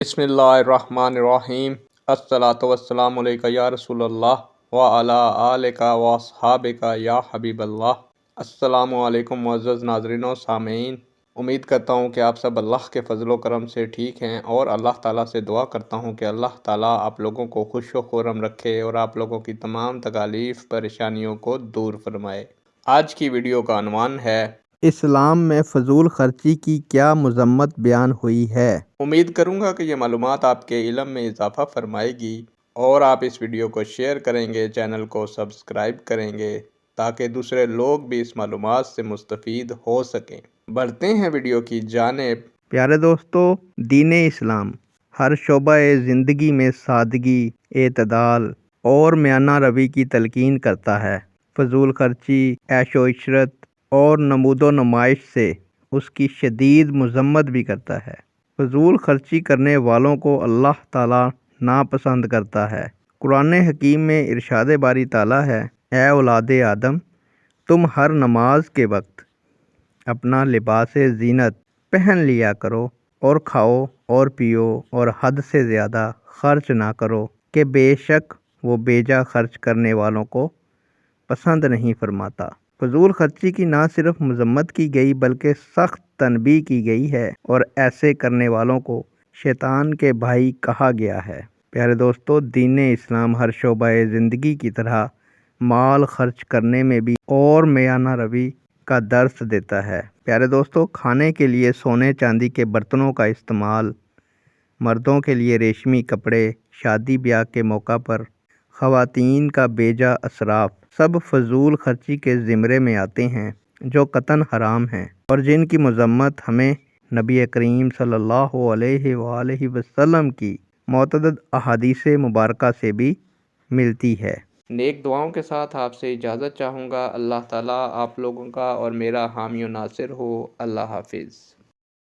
बिस्मिल्लाहिर्रहमानिर्रहीम। अस्सलातु वस्सलामु अलैका या रसूल अल्लाह व अला आलिका व अस्हाबिका या हबीब अल्लाह। अस्सलामु अलैकुम मुअज़्ज़ज़ नाज़रीन व सामीन। उम्मीद करता हूँ कि आप सब अल्लाह के फ़ज़ल व करम से ठीक हैं और अल्लाह ताला से दुआ करता हूँ कि अल्लाह ताला आप लोगों को खुश व खुर्रम रखे और आप लोगों की तमाम तकालीफ़ परेशानियों को दूर फरमाए। आज की वीडियो का अनवान है, इस्लाम में फ़जूल खर्ची की क्या मज़म्मत बयान हुई है। उम्मीद करूँगा कि ये मालूमात आपके इल्म में इजाफ़ा फरमाएगी और आप इस वीडियो को शेयर करेंगे, चैनल को सब्सक्राइब करेंगे ताकि दूसरे लोग भी इस मालूमात से मुस्तफ़ीद हो सकें। बढ़ते हैं वीडियो की जानिब। प्यारे दोस्तों, दीन इस्लाम हर शोबा ज़िंदगी में सादगी, एतदाल और म्याना रवी की तलकीन करता है। फ़जूल खर्ची, ऐशो इशरत और नमूदो नुमाइश से उसकी शदीद मज़म्मत भी करता है। फ़जूल खर्ची करने वालों को अल्लाह ताला नापसंद करता है। कुरान हकीम में इरशाद बारी ताला है, ए औलादे आदम, तुम हर नमाज के वक्त अपना लिबास ज़ीनत पहन लिया करो और खाओ और पियो और हद से ज़्यादा खर्च ना करो कि बेशक वो बेजा खर्च करने वालों को पसंद नहीं फरमाता। फ़जूल खर्ची की ना सिर्फ मज़म्मत की गई बल्कि सख्त तनबीह की गई है और ऐसे करने वालों को शैतान के भाई कहा गया है। प्यारे दोस्तों, दीन इस्लाम हर शोबा ज़िंदगी की तरह माल खर्च करने में भी और म्याना रवी का दर्स देता है। प्यारे दोस्तों, खाने के लिए सोने चांदी के बर्तनों का इस्तेमाल, मर्दों के लिए रेशमी कपड़े, शादी ब्याह के मौका पर ख़वातीन का बेजा असराफ सब फ़जूल खर्ची के ज़िम्रे में आते हैं जो कतन हराम हैं और जिनकी मज़म्मत हमें नबी करीम सल्लल्लाहु अलैहि वसल्लम की मुतअद्दिद अहादीस मुबारका से भी मिलती है। नेक दुआओं के साथ आपसे इजाज़त चाहूँगा। अल्लाह ताला आप लोगों का और मेरा हामी व नासिर हो। अल्लाह हाफिज़।